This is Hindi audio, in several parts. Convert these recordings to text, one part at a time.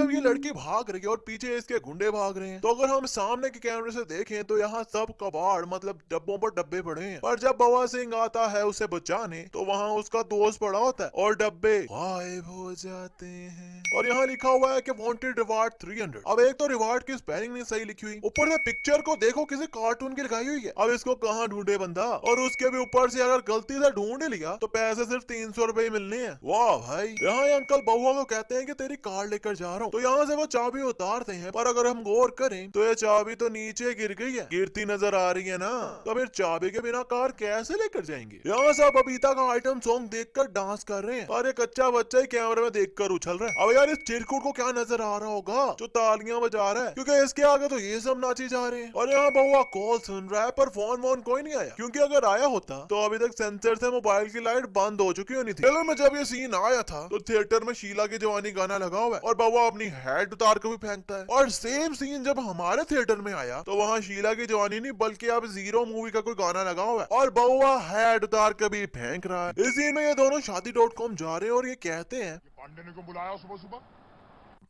जब ये लड़की भाग रही है और पीछे इसके गुंडे भाग रहे हैं, तो अगर हम सामने के कैमरे से देखें तो यहाँ सब कबाड़ मतलब डब्बों पर डब्बे पड़े हैं। पर जब बवा सिंह आता है उसे बचाने, तो वहाँ उसका दोस्त पड़ा होता है और डब्बे गायब हो जाते हैं। और यहाँ लिखा हुआ है कि वांटेड रिवार्ड 300। अब एक तो रिवार्ड की स्पेलिंग नहीं सही लिखी हुई, ऊपर से पिक्चर को देखो किसी कार्टून की लगाई हुई है। अब इसको कहाँ ढूंढे बंदा, और उसके भी ऊपर से अगर गलती से ढूंढ लिया तो पैसे सिर्फ 300 रुपए मिलने हैं। वाह भाई। यहाँ ये अंकल बउआ को कहते हैं कि तेरी कार लेकर जा रहा हूँ, तो यहाँ से वो चाबी उतारते हैं, पर अगर हम गौर करें तो ये चाबी तो नीचे गिर गई है, गिरती नजर आ रही है ना, तो फिर चाबी के बिना कार कैसे लेकर जाएंगे। यहाँ से बबीता का आइटम सॉन्ग देखकर डांस कर रहे हैं और ये कच्चा बच्चा ही कैमरे में देखकर उछल रहा है। अब यार इस चिरकुट को क्या नजर आ रहा होगा जो तालियां बजा रहा है, क्योंकि इसके आगे तो ये सब नाचे जा रहे हैं। और यहाँ बउआ कॉल सुन रहा है, पर फोन वोन कोई नहीं आया, क्योंकि अगर आया होता तो अभी तक सेंसर से मोबाइल की लाइट बंद हो चुकी होनी थी। ट्रेलर में जब ये सीन आया था तो थिएटर में शीला की जवानी गाना लगा हुआ है और बउआ अपनी हेड उतार कर भी फेंकता है। और सेम सीन जब हमारे थिएटर में आया तो वहाँ शीला की जवानी नहीं बल्कि अब जीरो मूवी का कोई गाना लगा हुआ है और बउआ हेड उतार कर भी फेंक रहा है। इस सीन में ये दोनों शादी.com जा रहे हैं और ये कहते हैं पांडे ने क्यों बुलाया सुबह सुबह।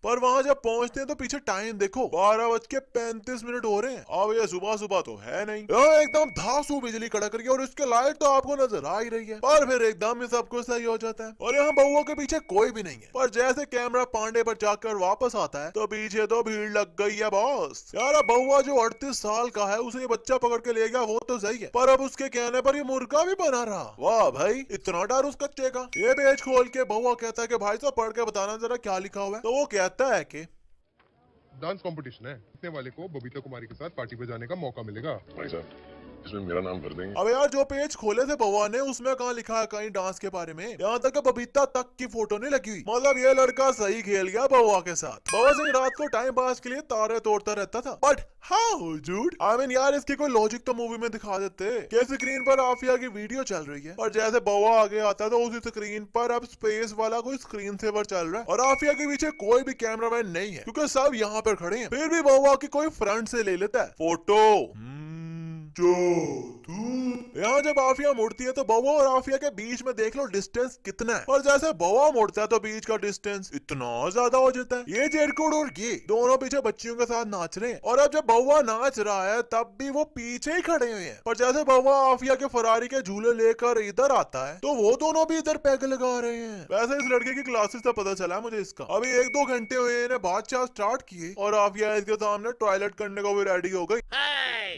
पर वहाँ जब पहुँचते हैं तो पीछे टाइम देखो 12:35 हो रहे हैं। अब ये सुबह सुबह तो है नहीं, एकदम धांसू बिजली कड़क रही है और इसके लाइट तो आपको नजर आ ही रही है, पर फिर एकदम ही सब कुछ सही हो जाता है और यहाँ बउआ के पीछे कोई भी नहीं है। पर जैसे कैमरा पांडे पर जाकर वापस आता है तो पीछे तो भीड़ लग गई है बॉस। यार बउआ जो 38 साल का है उसे ये बच्चा पकड़ के ले गया वो तो सही है, पर अब उसके कहने पर ये मुर्गा भी बना रहा। वाह भाई, इतना डर उस कच्चे का। ये पेज खोल के बउआ कहता है कि भाई साहब पढ़ के बताना जरा क्या लिखा हुआ है, तो वो कहता है कि डांस कंपटीशन है, जीतने वाले को बबीता कुमारी के साथ पार्टी पे जाने का मौका मिलेगा। भाई साहब इसमें मेरा नाम कर देंगे। अब यार जो पेज खोले थे बउआ ने उसमें कहाँ लिखा है कहीं डांस के बारे में, यहाँ तक बबीता तक की फोटो नहीं लगी हुई। मतलब ये लड़का सही खेल गया बउआ के साथ। बउआ सिंह रात को टाइम पास के लिए तारे तोड़ता रहता था, but how dude, I mean यार इसकी कोई लॉजिक तो मूवी में दिखा देते कि स्क्रीन पर आफिया की वीडियो चल रही है और जैसे बउआ आगे आता है तो उसी स्क्रीन पर अब स्पेस वाला कोई स्क्रीन सेवर चल रहा है और आफिया के पीछे कोई भी कैमरामैन नहीं है क्योंकि सब यहाँ पर खड़े हैं। फिर भी बउआ की कोई फ्रंट से ले लेता है फोटो। यहाँ जब आफिया मुड़ती है तो बउआ और आफिया के बीच में देख लो डिस्टेंस कितना है, और जैसे बउआ मुड़ता है तो बीच का डिस्टेंस इतना ज्यादा हो जाता है। ये जेरकुड और ये दोनों पीछे बच्चियों के साथ नाच रहे हैं और अब जब बउआ नाच रहा है तब भी वो पीछे ही खड़े हुए हैं। पर जैसे बउआ आफिया के फरारी के झूले लेकर इधर आता है तो वो दोनों भी इधर पैग लगा रहे हैं। वैसे इस लड़के की क्लासेस से पता चला मुझे इसका। अभी 1-2 घंटे हुए इन्हें बादशाह स्टार्ट किए और आफिया इसके सामने टॉयलेट करने को भी रेडी हो गई।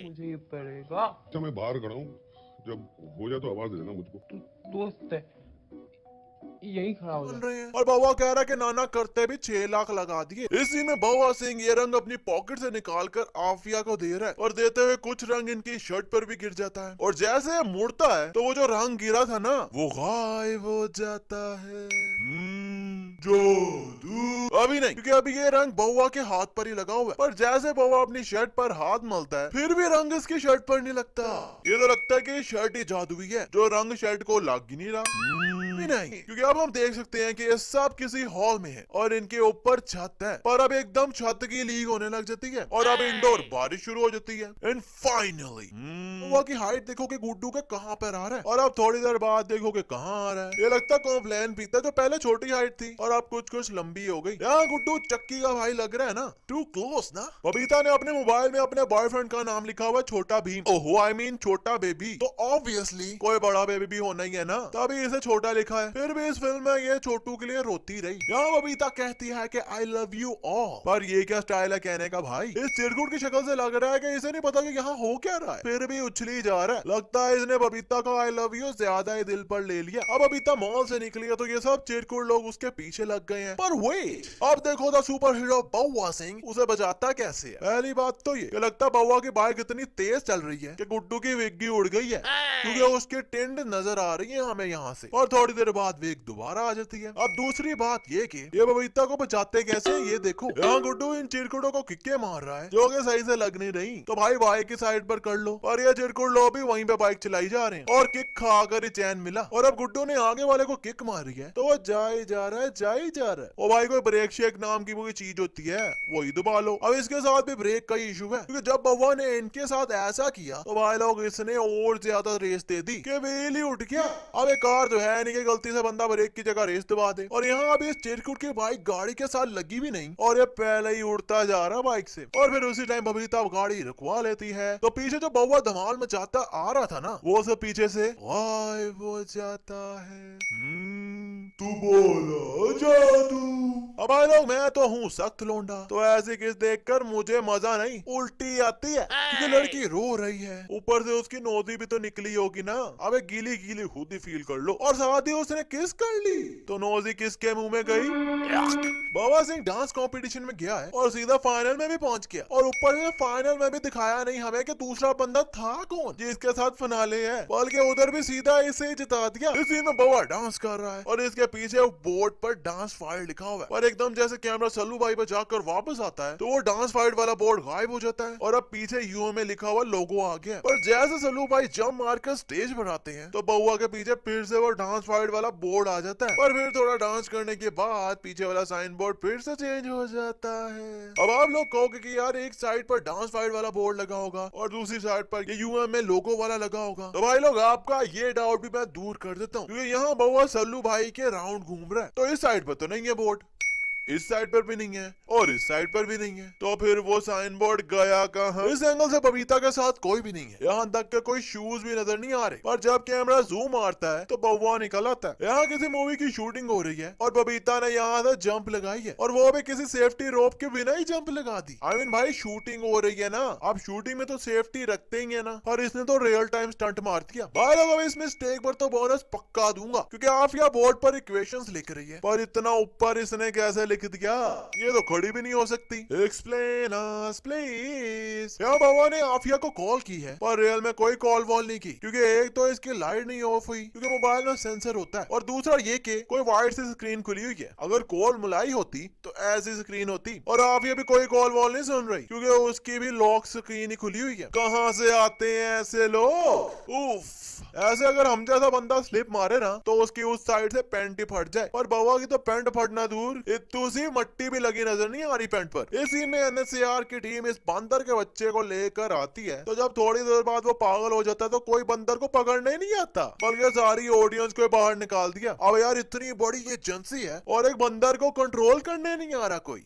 मुझे ये पड़ेगा। अच्छा मैं बाहर खड़ा हूँ, जब हो जाए तो आवाज दे देना मुझको। दोस्त है यही खड़ा हो रहे हैं और बउआ कह रहा है कि नाना करते भी 6 लाख लगा दिए। इसी में बउआ सिंह ये रंग अपनी पॉकेट से निकालकर आफिया को दे रहा है और देते हुए कुछ रंग इनकी शर्ट पर भी गिर जाता है और जैसे मुड़ता है तो वो जो रंग गिरा था ना वो गायब हो जाता है। अभी नहीं, क्योंकि अभी ये रंग बउआ के हाथ पर ही लगा हुआ है, पर जैसे बउआ अपनी शर्ट पर हाथ मलता है फिर भी रंग इसकी शर्ट पर नहीं लगता। ये तो लगता है कि शर्ट ही जादुई है, जो रंग शर्ट को लग ही नहीं रहा। नहीं, क्योंकि अब हम देख सकते हैं कि ये सब किसी हॉल में है और इनके ऊपर छत है, पर अब एकदम छत की लीक होने लग जाती है और अब इंडोर बारिश शुरू हो जाती है। एंड फाइनली बउआ की हाइट देखो कि गुड्डू के कहाँ पर आ रहा है और अब थोड़ी देर बाद देखो कि कहाँ आ रहा है। ये लगता है कॉम्प्लेन पीता है जो पहले छोटी हाइट थी और अब कुछ लंबी हो गई। यहाँ गुड्डू चक्की का भाई लग रहा है ना, टू क्लोज ना। बबीता ने अपने मोबाइल में अपने बॉयफ्रेंड का नाम लिखा हुआ छोटा भीम, ओहो आई मीन छोटा बेबी, तो ऑब्वियसली कोई बड़ा बेबी भी होना ही है ना, तभी इसे छोटा लिखा है। फिर भी इस फिल्म में ये छोटू के लिए रोती रही। यहाँ बबीता कहती है कि आई लव यू ऑल, पर ये क्या स्टाइल है कहने का भाई। इस चिरकुट की शक्ल से लग रहा है कि इसे नहीं पता कि यहाँ हो क्या रहा है, फिर भी उछली जा रहा है। लगता है इसने बबीता का आई लव यू ज्यादा ही दिल पर ले लिया। अब बबीता मॉल से निकली है तो ये सब चिरकुट लोग उसके पीछे लग गए हैं। पर वेट, अब देखो द सुपर हीरो बउआ सिंह उसे बचाता कैसे है। पहली बात तो ये लगता है बउआ की बाइक इतनी तेज चल रही है कि गुड्डू की विग्गी उड़ गई है, क्योंकि उसकी टिंड नजर आ रही है हमें यहाँ से, और थोड़ी देर बाद विग दोबारा आ जाती है। अब दूसरी बात ये कि ये बबीता को बचाते कैसे, ये देखो यहाँ गुड्डू इन चिरकुटों को किक्के मार रहा है जो कि सही से लग नहीं रही, तो भाई बाइक की साइड पर कर लो। और ये चिरकुट लोग भी वहीं पे बाइक चलाई जा रहे हैं और किक खाकर ही चैन मिला, और अब गुड्डू ने आगे वाले को किक मारी है तो वो जा ही जा रहा है। ओ भाई कोई ब्रेक शेक नाम की कोई चीज होती है वही दबा लो। अब इसके साथ भी ब्रेक का इशू है, क्योंकि जब बउआ ने इनके साथ ऐसा किया तो भाई लोग इसने और ज्यादा रेस दे दी कि व्हील ही उठ गया। अब एक कार जो है नहीं कि गलती से बंदा ब्रेक की जगह रेस दबा दे। और यहाँ अभी इस चिरकुट की बाइक गाड़ी के साथ लगी भी नहीं और ये पहले ही उड़ता जा रहा बाइक से। और फिर उसी टाइम बबीता गाड़ी रुकवा लेती है तो पीछे जो बउआ धमाल मचाता आ रहा था ना, वो सब पीछे से गायब हो जाता है। तू बोला जादू। अब भाई लोग, मैं तो हूँ सख्त लौंडा, तो ऐसी किस देखकर मुझे मजा नहीं उल्टी आती है, क्योंकि लड़की रो रही है, ऊपर से उसकी नोदी भी तो निकली होगी ना। अबे गीली गीली खुद ही फील कर लो। और साथ ही उसने किस कर ली तो नोजी किसके मुंह में गई। बाबा सिंह डांस कंपटीशन में गया है और सीधा फाइनल में भी पहुंच गया, और ऊपर से फाइनल में भी दिखाया नहीं हमें कि दूसरा बंदा था कौन जिसके साथ फिनाले है, बल्कि उधर भी सीधा इसे जिता दिया। इस सीन में बाबा डांस कर रहा है और इसके पीछे बोर्ड पर डांस फाइट लिखा हुआ है, पर एकदम जैसे कैमरा सल्लू भाई पर जाकर वापस आता है तो वो डांस फाइट वाला बोर्ड गायब हो जाता है और अब पीछे यूओ में लिखा हुआ लोगो आ गया। पर जैसे सल्लू भाई जंप मारकर स्टेज पर आते हैं तो बउआ के पीछे फिर से वो डांस फाइट वाला बोर्ड आ जाता है, पर फिर थोड़ा डांस करने के बाद पीछे वाला साइन बोर्ड फिर से चेंज हो जाता है। अब आप लोग कहोगे कि यार एक साइड पर डांस फाइट वाला बोर्ड लगा होगा और दूसरी साइड पर ये यूएम में लोगो वाला लगा होगा, तो भाई लोग आपका ये डाउट भी मैं दूर कर देता हूँ, क्योंकि यहाँ बउआ सल्लू भाई के राउंड घूम रहा है तो इस साइड पर तो नहीं है बोर्ड, इस साइड पर भी नहीं है और इस साइड पर भी नहीं है, तो फिर वो साइन बोर्ड गया कहाँ। इस एंगल से बबीता के साथ कोई भी नहीं है, यहाँ तक के कोई शूज भी नजर नहीं आ रहे, पर जब कैमरा जूम मारता है तो बउआ निकल आता है। यहाँ किसी मूवी की शूटिंग हो रही है और बबीता ने यहाँ से जंप लगाई है और वो भी किसी सेफ्टी रोप के बिना ही जंप लगा दी। आई मीन भाई शूटिंग हो रही है ना, अब शूटिंग में तो सेफ्टी रखते ही है ना, पर इसने तो रियल टाइम स्टंट मार दिया। भाई लोग इस मिस्टेक पर तो बोनस पक्का दूंगा, क्योंकि आफिया बोर्ड पर इक्वेशंस लिख रही है, पर इतना ऊपर इसने कैसे लिख दिया, ये तो खड़ी भी नहीं हो सकती। Explain us please. यहाँ बाबा ने आफिया को कॉल की है पर रियल में कोई कॉल वॉल नहीं की, क्योंकि एक तो इसकी लाइट नहीं ऑफ हुई क्योंकि मोबाइल में सेंसर होता है, और दूसरा ये कि कोई वाइट सी स्क्रीन खुली हुई है। अगर कॉल मिलाई होती तो ऐसी स्क्रीन होती, और आफिया भी कोई कॉल वॉल नहीं सुन रही क्योंकि उसकी भी लॉक स्क्रीन ही खुली हुई है। कहाँ से आते हैं ऐसे लोग। उफ, ऐसे अगर हम जैसा बंदा स्लिप मारे ना तो उसकी उस साइड से पैंट ही फट जाए, पर बाबा की तो पैंट फटना दूर, इतू सी मट्टी भी लगी नजर नहीं आ रही पैंट पर। इसी में एनएसएआर की टीम इस बंदर के बच्चे को लेकर आती है, तो जब थोड़ी देर बाद वो पागल हो जाता है तो कोई बंदर को पकड़ने नहीं आता, बल्कि सारी ऑडियंस को बाहर निकाल दिया। अब यार इतनी बड़ी एजेंसी है और एक बंदर को कंट्रोल करने नहीं आ रहा कोई।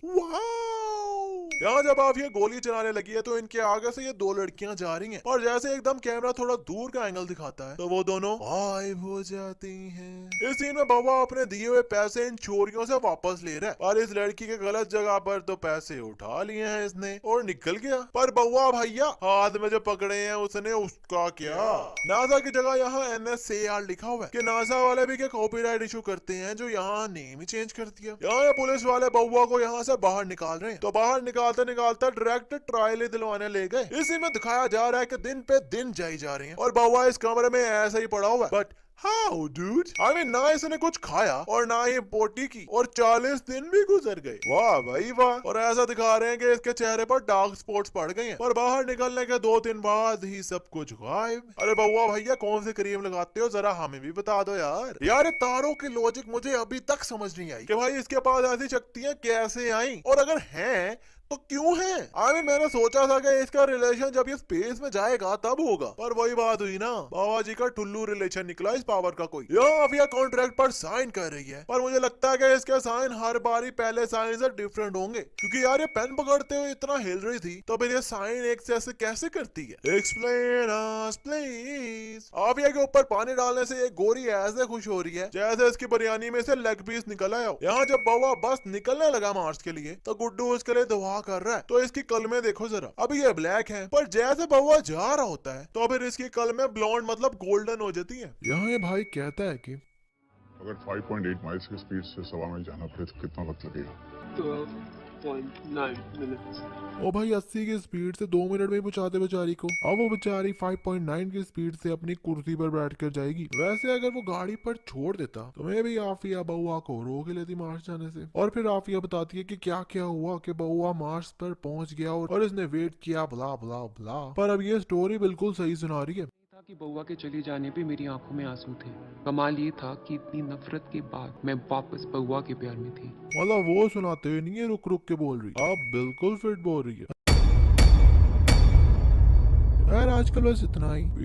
यहाँ जब आप ये गोली चलाने लगी है तो इनके आगे से ये दो लड़कियां जा रही हैं, और जैसे एकदम कैमरा थोड़ा दूर का एंगल दिखाता है तो वो दोनों गायब हो जाती हैं। इस सीन में बाबा अपने दिए हुए पैसे इन चोरियों से वापस ले रहा है, और इस लड़की के गलत जगह पर तो पैसे उठा लिए हैं इसने और निकल गया। पर बउआ भैया हाथ में जो पकड़े हैं उसने उसका क्या। नासा की जगह यहाँ NSAR लिखा हुआ है कि नासा वाले भी क्या कॉपीराइट इशू करते हैं, जो यहाँ नेम ही चेंज कर दिया। यहाँ पुलिस वाले बउआ को यहाँ से बाहर निकाल रहे हैं, तो बाहर निकालते निकालते डायरेक्ट ट्रायल ही दिलवाने ले गए। इसी में दिखाया जा रहा है कि दिन पे दिन जाई जा रही हैं और बउआ इस कमरे में ऐसा ही पड़ा हुआ है। But How dude? I mean, ना इसने कुछ खाया और ना ही पोटी की, और 40 दिन भी गुजर गए। वाह भाई वाह। और ऐसा दिखा रहे हैं कि इसके चेहरे पर डार्क स्पॉट्स पड़ गए हैं, पर बाहर निकलने के 2 दिन बाद ही सब कुछ गायब। अरे बउआ भैया कौन सी क्रीम लगाते हो, जरा हमें भी बता दो यार। यार तारों की लॉजिक मुझे अभी तक समझ नहीं आई कि भाई इसके पास ऐसी शक्तियां कैसे आई, और अगर हैं तो क्यों है। मैंने सोचा था कि इसका रिलेशन जब ये स्पेस में जाएगा तब होगा, पर वही बात हुई ना, बाबा जी का टुल्लू रिलेशन निकला इस पावर का कोई। यह आफिया कॉन्ट्रैक्ट पर साइन कर रही है, पर मुझे लगता है कि इसके साइन हर बारी पहले साइन से डिफरेंट होंगे, क्योंकि यार ये पेन पकड़ते हुए इतना हिल रही थी तो फिर ये साइन एक जैसे कैसे करती है। Explain us please. आफिया के ऊपर पानी डालने से एक गोरी ऐसे खुश हो रही है जैसे इसकी बिरयानी में से लेग पीस निकल आया हो। यहाँ जब बाबा बस निकलने लगा मार्च के लिए तो गुड्डू उसके लिए दुआ कर रहा है, तो इसकी कलमें देखो जरा। अभी ये ब्लैक है, पर जैसे बउआ जा रहा होता है तो फिर इसकी कलमें ब्लॉन्ड मतलब गोल्डन हो जाती है। यहाँ ये भाई कहता है कि अगर 5.8 माइल्स की स्पीड से 1.25 मील जाना पड़े तो कितना वक्त लगेगा? 12.9 minutes। ओ भाई 80 की स्पीड से 2 मिनट में पहुंचाते बेचारी को। अब वो बेचारी 5.9 की स्पीड से अपनी कुर्सी पर बैठ कर जाएगी। वैसे अगर वो गाड़ी पर छोड़ देता तो मैं भी आफिया बउआ को रोक लेती मार्च जाने से। और फिर आफिया बताती है कि क्या क्या हुआ कि बउआ मार्च पर पहुंच गया और इसने वेट किया ब्ला ब्ला ब्ला। पर अब ये स्टोरी बिल्कुल सही सुना रही है कि बउआ के चले जाने पे मेरी आंखों में आंसू थे। कमाल ये था कि इतनी नफरत के बाद मैं वापस बउआ के प्यार में थी। मतलब वो सुनाते हुए नहीं है रुक रुक के बोल रही, आप बिल्कुल फिट बोल रही है। यार आजकल बस इतना ही।